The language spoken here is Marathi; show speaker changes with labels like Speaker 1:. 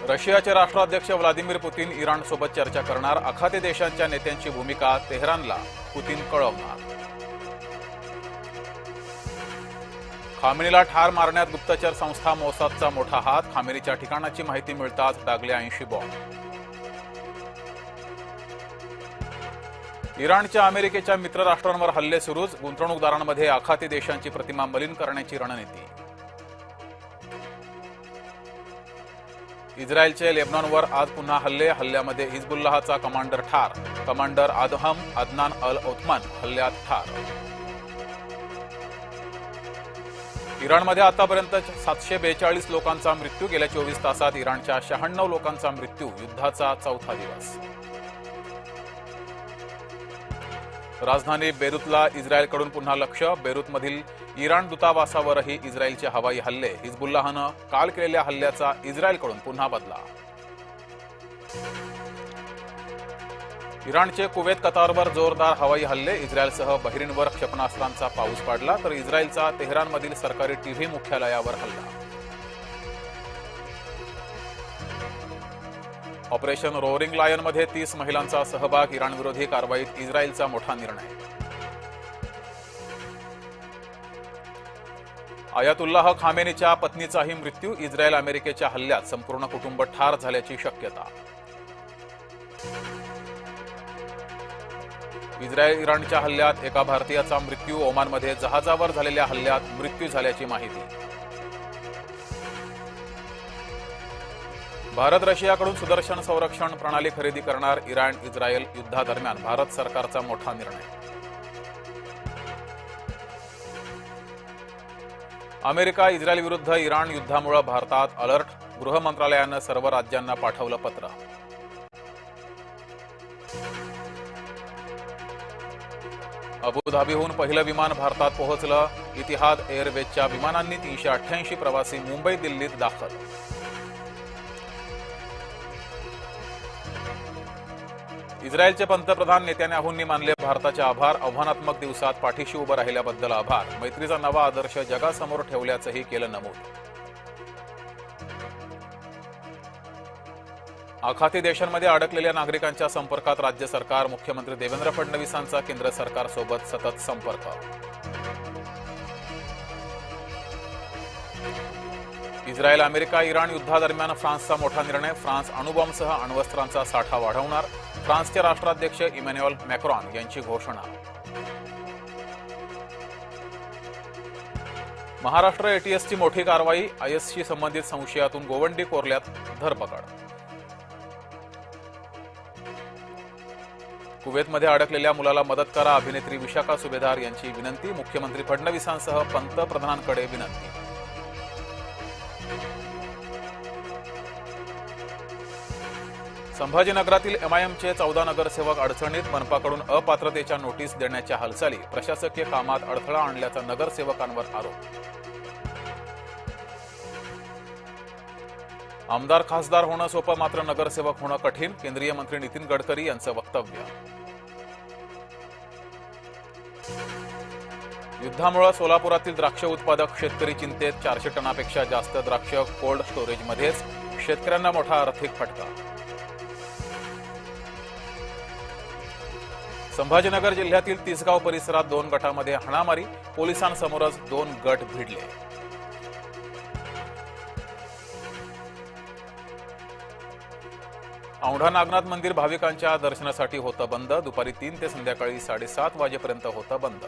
Speaker 1: रशियाचे राष्ट्राध्यक्ष व्लादिमीर पुतीन इराणसोबत चर्चा करणार. आखाती देशांच्या नेत्यांची भूमिका तेहरानला पुतीन कळवणार. खामेनीला ठार मारण्यात गुप्तचर संस्था मोसादचा मोठा हात. खामेनीच्या ठिकाणाची माहिती मिळताच डागले 80 बॉम्ब. इराणच्या अमेरिकेच्या मित्र राष्ट्रांवर हल्ले सुरूच. गुंतवणूकदारांमध्ये आखाती देशांची प्रतिमा मलिन करण्याची रणनीती. इस्रायलचे लेबनॉनवर आज पुन्हा हल्ल्यामध्ये हिजबुल्लाहचा कमांडर ठार. कमांडर अदनान अल ओथमान हल्ल्यात ठार. इराणमध्ये आतापर्यंत 742 लोकांचा मृत्यू. गेल्या 24 तासात इराणच्या 96 लोकांचा मृत्यू. युद्धाचा चौथा दिवस. राजधानी बेरूतला इस्रायलकडून पुन्हा लक्ष. बेरूतमधील इराण दूतावासावरही इस्रायलचे हवाई हल्ले. हिजबुल्लाहनं काल केलेल्या हल्ल्याचा इस्रायलकडून पुन्हा बदला. इराणचे कुवेत कतारवर जोरदार हवाई हल्ले. इस्रायलसह बहरीनवर क्षेपणास्त्रांचा पाऊस पडला तर इस्रायलचा तेहरानमधील सरकारी टीव्ही मुख्यालयावर हल्ला. ऑपरेशन रोअरिंग लायनमध्ये 30 महिलांचा सहभाग. इराणविरोधी कारवाईत इस्रायलचा मोठा निर्णय. आयातुल्लाह खामेनीच्या पत्नीचाही मृत्यू. इस्रायल अमेरिकेच्या हल्ल्यात संपूर्ण कुटुंब ठार झाल्याची शक्यता. इस्रायल इराणच्या हल्ल्यात एका भारतीयाचा मृत्यू. ओमानमध्ये जहाजावर झालेल्या हल्ल्यात मृत्यू झाल्याची माहिती. भारत रशियाकडून सुदर्शन संरक्षण प्रणाली खरेदी करणार. इराण इस्रायल युद्धादरम्यान भारत सरकारचा मोठा निर्णय. अमेरिका इस्रायल विरुद्ध इराण युद्धामुळे भारतात अलर्ट. गृह मंत्रालयानं सर्व राज्यांना पाठवलं पत्र. अबुधाबीहून पहिलं विमान भारतात पोहोचलं. इतिहाद एअरवेजच्या विमानांनी 388 प्रवासी मुंबई दिल्लीत दाखल. इस्रायलचे पंतप्रधान नेत्यानाहूंनी मानले भारताचे आभार. आव्हानात्मक दिवसात पाठीशी उभं राहिल्याबद्दल आभार. मैत्रीचा नवा आदर्श जगासमोर ठेवल्याचंही केलं नमूद. आखाती देशांमध्ये अडकलेल्या नागरिकांच्या संपर्कात राज्य सरकार. मुख्यमंत्री देवेंद्र फडणवीसांचा केंद्र सरकारसोबत सतत संपर्क. इस्रायल अमेरिका इराण युद्धादरम्यान फ्रान्सचा मोठा निर्णय. फ्रान्स अणुबॉम्बसह अण्वस्त्रांचा साठा वाढवणार. फ्रान्सचे राष्ट्राध्यक्ष इमॅन्युएल मॅक्रॉन यांची घोषणा. महाराष्ट्र एटीएसची मोठी कारवाई. आयएसशी संबंधित संशयातून गोवंडी कोर्ल्यात धरपकड. कुवेतमध्ये अडकलेल्या मुलाला मदत करा. अभिनेत्री विशाखा सुभेदार यांची विनंती. मुख्यमंत्री फडणवीसांसह पंतप्रधानांकडे विनंती. संभाजीनगरातील एमआयएमचे 14 नगरसेवक अडचणीत. मनपाकडून अपात्रतेच्या नोटीस देण्याच्या हालचाली. प्रशासकीय कामात अडथळा आणल्याचा नगरसेवकांवर आरोप. आमदार खासदार होणं सोपं मात्र नगरसेवक होणं कठीण. केंद्रीय मंत्री नितीन गडकरी यांचं वक्तव्य. युद्धामुळे सोलापुरातील द्राक्ष उत्पादक शेतकरी चिंतेत. 400 टनापेक्षा जास्त द्राक्ष कोल्ड स्टोरेजमध्येच. शेतकऱ्यांना मोठा आर्थिक फटका. संभाजीनगर जिल्ह्यातील तिसगाव परिसरात 2 गटांमध्ये हाणामारी. पोलिसांसमोरच 2 गट भिडले. औंढा नागनाथ मंदिर भाविकांच्या दर्शनासाठी होतं बंद. दुपारी 3 ते संध्याकाळी 7:30 वाजेपर्यंत होतं बंद.